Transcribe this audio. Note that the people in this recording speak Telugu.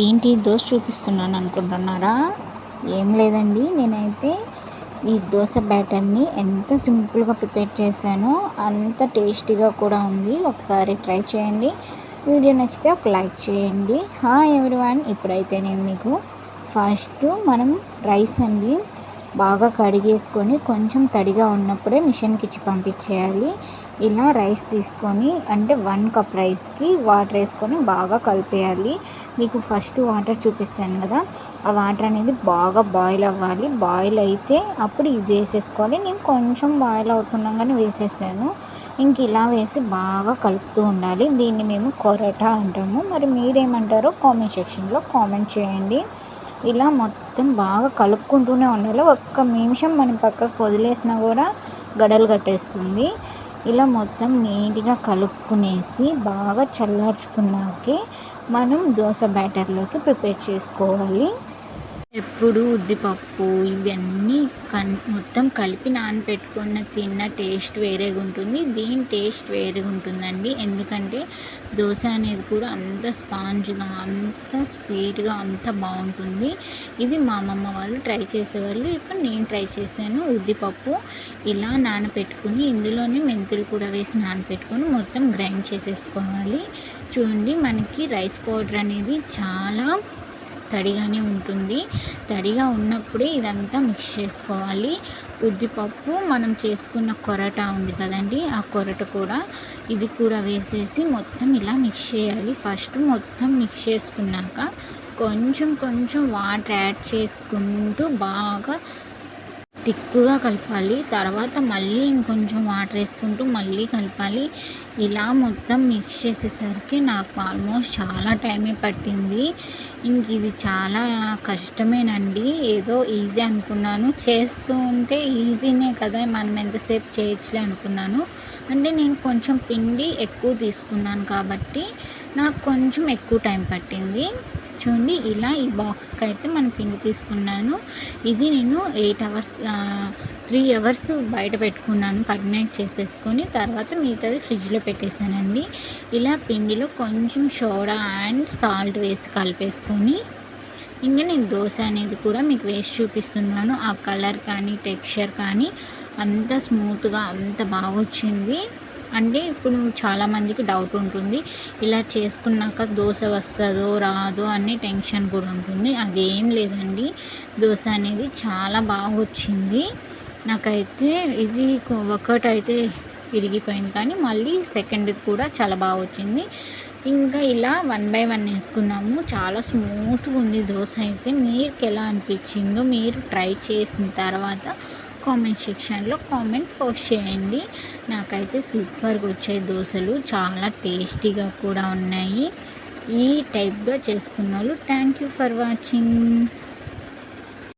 ఏంటి దోశ చూపిస్తున్నాను అనుకుంటున్నారా? ఏం లేదండి, నేనైతే ఈ దోశ బ్యాటర్ని ఎంత సింపుల్గా ప్రిపేర్ చేశానో అంత టేస్టీగా కూడా ఉంది. ఒకసారి ట్రై చేయండి. వీడియో నచ్చితే ఒక లైక్ చేయండి. హాయ్ ఎవ్రీవన్, ఇప్పుడైతే నేను మీకు ఫస్ట్ మనం రైస్ అండి బాగా కడిగేసుకొని కొంచెం తడిగా ఉన్నప్పుడే మిషన్కి ఇచ్చి పంపించేయాలి. ఇలా రైస్ తీసుకొని అంటే 1 కప్ రైస్కి వాటర్ వేసుకొని బాగా కలిపేయాలి. మీకు ఫస్ట్ వాటర్ చూపిస్తాను కదా, ఆ వాటర్ అనేది బాగా బాయిల్ అవ్వాలి. బాయిల్ అయితే అప్పుడు ఇది వేసేసుకోవాలి. నేను కొంచెం బాయిల్ అవుతుండగానే వేసేసాను. ఇంక ఇలా వేసి బాగా కలుపుతూ ఉండాలి. దీన్ని మేము కొరటా అంటాము. మరి మీరేమంటారో కామెంట్ సెక్షన్లో కామెంట్ చేయండి. ఇలా మొత్తం బాగా కలుపుకుంటూనే ఉండాలి. ఒక్క నిమిషం మనం పక్కకు వదిలేసినా కూడా గడలు కట్టేస్తుంది. ఇలా మొత్తం నీట్గా కలుపుకునేసి బాగా చల్లార్చుకున్నాకే మనం దోశ బ్యాటర్లోకి ప్రిపేర్ చేసుకోవాలి. ఎప్పుడు ఉద్దిపప్పు ఇవన్నీ మొత్తం కలిపి నానబెట్టుకున్న తిన్న టేస్ట్ వేరేగా ఉంటుంది. దీని టేస్ట్ వేరేగా ఉంటుందండి. ఎందుకంటే దోశ అనేది కూడా అంత స్పాంజ్గా, అంత స్వీట్గా, అంత బాగుంటుంది. ఇది మా అమ్మమ్మ వాళ్ళు ట్రై చేసేవాళ్ళు. ఇప్పుడు నేను ట్రై చేశాను. ఉద్దిపప్పు ఇలా నానబెట్టుకుని ఇందులోనే మెంతులు కూడా వేసి నానబెట్టుకొని మొత్తం గ్రైండ్ చేసేసుకోవాలి. చూడండి, మనకి రైస్ పౌడర్ అనేది చాలా తడిగానే ఉంటుంది. తడిగా ఉన్నప్పుడే ఇదంతా మిక్స్ చేసుకోవాలి. ఉద్దిపప్పు మనం చేసుకున్న కొరటా ఉంది కదండి, ఆ కొరట కూడా ఇది కూడా వేసేసి మొత్తం ఇలా మిక్స్ చేయాలి. ఫస్ట్ మొత్తం మిక్స్ చేసుకున్నాక కొంచెం కొంచెం వాటర్ యాడ్ చేసుకుంటూ బాగా తిక్కుగా కలపాలి. తర్వాత మళ్ళీ ఇంకొంచెం వాటర్ వేసుకుంటూ మళ్ళీ కలపాలి. ఇలా మొత్తం మిక్స్ చేసేసరికి నాకు ఆల్మోస్ట్ చాలా టైమే పట్టింది. ఇంక ఇది చాలా కష్టమేనండి. ఏదో ఈజీ అనుకున్నాను, చేస్తూ ఉంటే ఈజీనే కదా, మనం ఎంతసేపు చేయొచ్చులే అనుకున్నాను. అంటే నేను కొంచెం పిండి ఎక్కువ తీసుకున్నాను కాబట్టి నాకు కొంచెం ఎక్కువ టైం పట్టింది. చూడండి, ఇలా ఈ బాక్స్కి అయితే మనం పిండి తీసుకున్నాను. ఇది నేను 3 అవర్స్ బయట పెట్టుకున్నాను పర్మనెంట్ చేసేసుకొని. తర్వాత మిగతాది ఫ్రిడ్జ్లో పెట్టేశానండి. ఇలా పిండిలో కొంచెం సోడా అండ్ సాల్ట్ వేసి కలిపేసుకొని ఇంకా నేను దోశ అనేది కూడా మీకు వేసి చూపిస్తున్నాను. ఆ కలర్ కానీ టెక్స్చర్ కానీ అంత స్మూత్గా అంత బాగా వచ్చింది. అంటే ఇప్పుడు చాలామందికి డౌట్ ఉంటుంది, ఇలా చేసుకున్నాక దోశ వస్తుందో రాదో అనే టెన్షన్ కూడా ఉంటుంది. అదేం లేదండి, దోశ అనేది చాలా బాగా వచ్చింది. నాకైతే ఇది ఒకటైతే విరిగిపోయింది, కానీ మళ్ళీ సెకండ్ది కూడా చాలా బాగా వచ్చింది. ఇంకా ఇలా 1 బై 1 వేసుకున్నాము. చాలా స్మూత్గా ఉంది దోశ అయితే. మీకు ఎలా అనిపించిందో మీరు ట్రై చేసిన తర్వాత కామెంట్ సెక్షన్లో కామెంట్ పోస్ట్ చేయండి. నాకైతే సూపర్గా వచ్చాయి దోశలు, చాలా టేస్టీగా కూడా ఉన్నాయి. ఈ టైప్గా చేసుకున్న వాళ్ళు థ్యాంక్ యూ ఫర్ వాచింగ్.